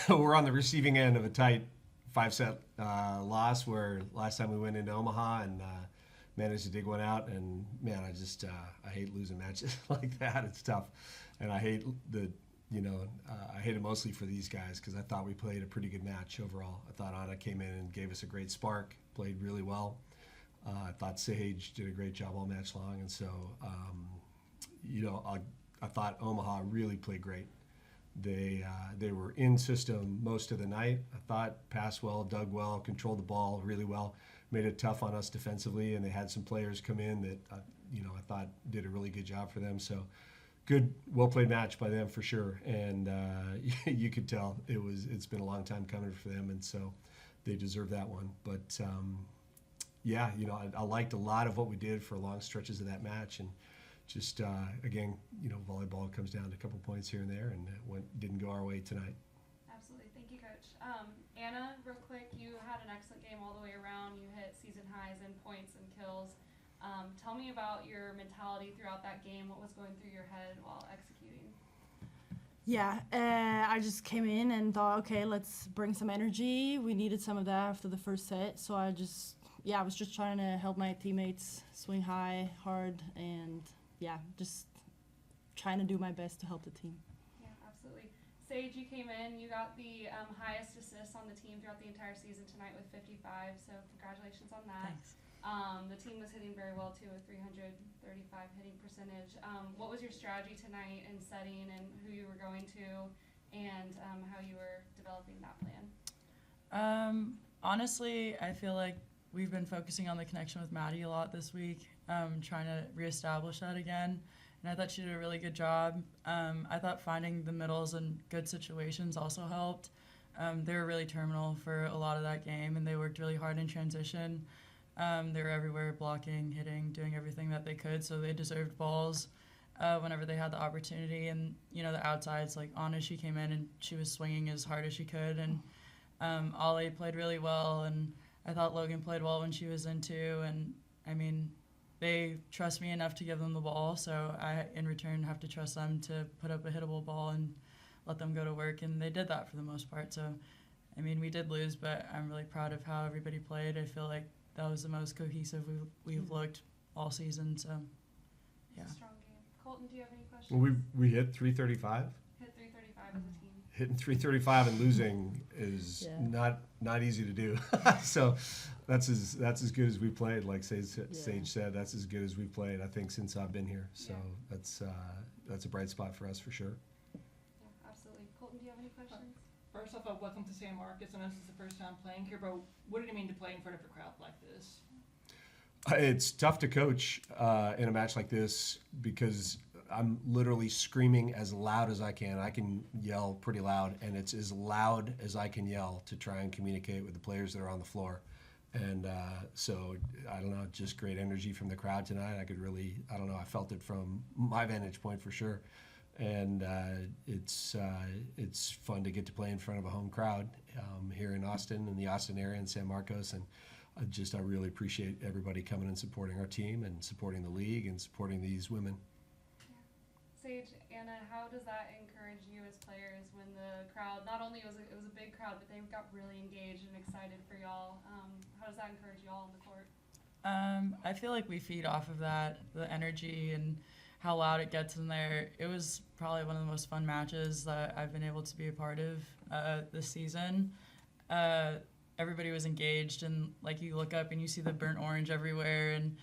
we're on the receiving end of a tight 5-set loss where last time we went into Omaha and managed to dig one out. And man, I hate losing matches like that. It's tough, and I hate I hate it mostly for these guys because I thought we played a pretty good match overall. I thought Anna came in and gave us a great spark, played really well. I thought Saige did a great job all match long, and so I thought Omaha really played great. They were in system most of the night. I thought passed well, dug well, controlled the ball really well, made it tough on us defensively, and they had some players come in that I thought did a really good job for them. So good, well played match by them for sure. And you could tell it's been a long time coming for them, and so they deserve that one. But I liked a lot of what we did for long stretches of that match, and just again, volleyball comes down to a couple points here and there, and didn't go our way tonight. Absolutely, thank you, Coach. Anna, real quick, you had an excellent game all the way around. You hit season highs in points and kills. Tell me about your mentality throughout that game. What was going through your head while executing? Yeah, I just came in and thought, okay, let's bring some energy. We needed some of that after the first set, so I was just trying to help my teammates swing high, hard, and just trying to do my best to help the team. Yeah, absolutely. Saige, you came in. You got the highest assists on the team throughout the entire season tonight with 55, so congratulations on that. Thanks. The team was hitting very well, too, with 335 hitting percentage. What was your strategy tonight in setting and who you were going to and how you were developing that plan? Honestly, I feel like we've been focusing on the connection with Maddie a lot this week, trying to reestablish that again. And I thought she did a really good job. I thought finding the middles in good situations also helped. They were really terminal for a lot of that game, and they worked really hard in transition. They were everywhere, blocking, hitting, doing everything that they could, so they deserved balls whenever they had the opportunity. And, the outsides, like Anna, she came in and she was swinging as hard as she could. And Ollie played really well, and I thought Logan played well when she was in too. And, they trust me enough to give them the ball, so I, in return, have to trust them to put up a hittable ball and let them go to work. And they did that for the most part. So, we did lose, but I'm really proud of how everybody played. I feel like that was the most cohesive we've looked all season. So, yeah. Strong game. Colton, do you have any questions? Well, we hit 335. Hit 335 as a team. Hitting 335 and losing is not easy to do. So that's as good as we played. Like Saige said, that's as good as we played, I think, since I've been here. So that's a bright spot for us for sure. Yeah, absolutely. Colton, do you have any questions? First off, welcome to San Marcos. I know this is the first time playing here, but what did it mean to play in front of a crowd like this? It's tough to coach in a match like this because I'm literally screaming as loud as I can. I can yell pretty loud, and it's as loud as I can yell to try and communicate with the players that are on the floor. And so, I don't know, just great energy from the crowd tonight. I felt it from my vantage point for sure. And it's fun to get to play in front of a home crowd here in Austin, in the Austin area, in San Marcos. And I really appreciate everybody coming and supporting our team and supporting the league and supporting these women. Saige, Anna, how does that encourage you as players when the crowd, not only it was a big crowd, but they got really engaged and excited for y'all? How does that encourage y'all on the court? I feel like we feed off of that, the energy and how loud it gets in there. It was probably one of the most fun matches that I've been able to be a part of this season. Everybody was engaged, and like you look up and you see the burnt orange everywhere, and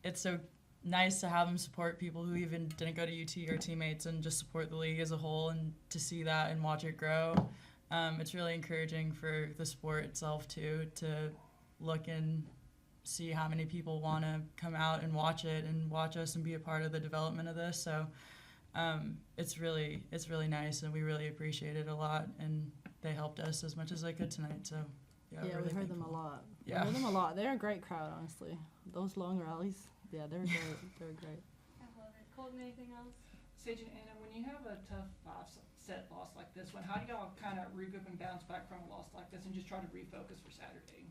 it's so nice to have them support people who even didn't go to UT or teammates and just support the league as a whole, and to see that and watch it grow. It's really encouraging for the sport itself too, to look and see how many people want to come out and watch it and watch us and be a part of the development of this. So it's really nice, and we really appreciate it a lot, and they helped us as much as they could tonight. So we really heard them a lot. Yeah. We heard them a lot. They're a great crowd, honestly. Those long rallies, they're great. They're great. I love it. Colton, anything else? Saige and Anna, when you have a tough set loss like this one, how do y'all kind of regroup and bounce back from a loss like this and just try to refocus for Saturday?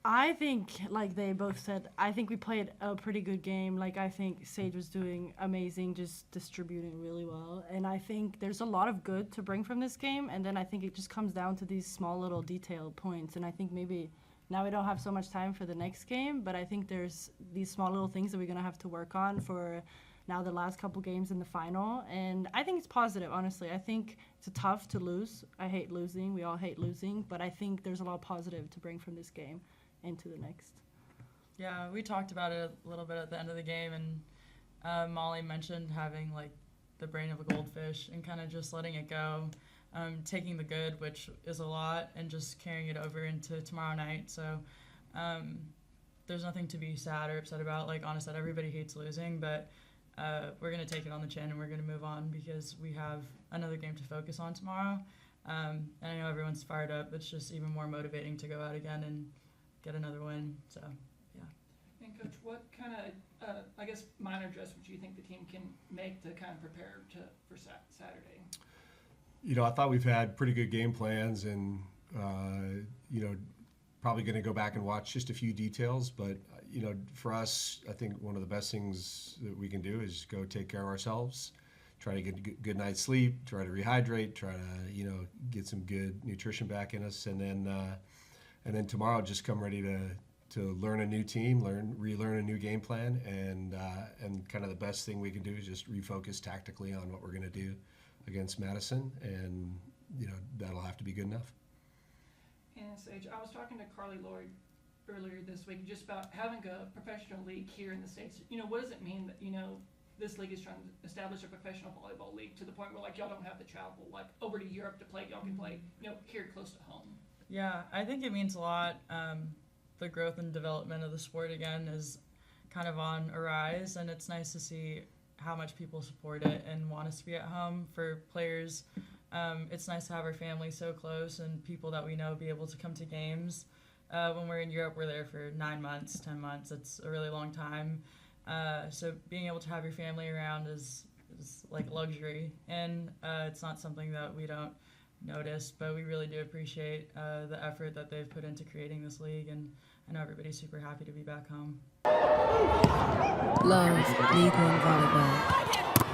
I think, like they both said, I think we played a pretty good game. Like, I think Saige was doing amazing, just distributing really well. And I think there's a lot of good to bring from this game. And then I think it just comes down to these small little detailed points. And I think maybe now we don't have so much time for the next game, but I think there's these small little things that we're going to have to work on for now the last couple games in the final. And I think it's positive, honestly. I think it's tough to lose. I hate losing. We all hate losing. But I think there's a lot of positive to bring from this game into the next. Yeah, we talked about it a little bit at the end of the game, and Molly mentioned having like the brain of a goldfish and kind of just letting it go, taking the good, which is a lot, and just carrying it over into tomorrow night. So there's nothing to be sad or upset about. Like Anna said, everybody hates losing, but we're going to take it on the chin and we're going to move on because we have another game to focus on tomorrow. And I know everyone's fired up. It's just even more motivating to go out again and get another win. So, yeah. And Coach, what kind of, I guess, minor adjustments do you think the team can make to kind of prepare for Saturday? You know, I thought we've had pretty good game plans, and you know, probably going to go back and watch just a few details. But you know, for us, I think one of the best things that we can do is go take care of ourselves, try to get a good night's sleep, try to rehydrate, try to get some good nutrition back in us, and then tomorrow just come ready to learn a new team, relearn a new game plan, and kind of the best thing we can do is just refocus tactically on what we're going to do against Madison, and that'll have to be good enough. And Saige, I was talking to Carly Lloyd earlier this week just about having a professional league here in the States. What does it mean that this league is trying to establish a professional volleyball league to the point where y'all don't have to travel over to Europe to play? Y'all can play here close to home. Yeah, I think it means a lot. The growth and development of the sport again is kind of on a rise, and it's nice to see how much people support it and want us to be at home. For players, it's nice to have our family so close and people that we know be able to come to games. When we're in Europe, we're there for 9 months, 10 months. It's a really long time. So being able to have your family around is like luxury, and it's not something that we don't notice, but we really do appreciate the effort that they've put into creating this league, and I know everybody's super happy to be back home. Love League One Volleyball.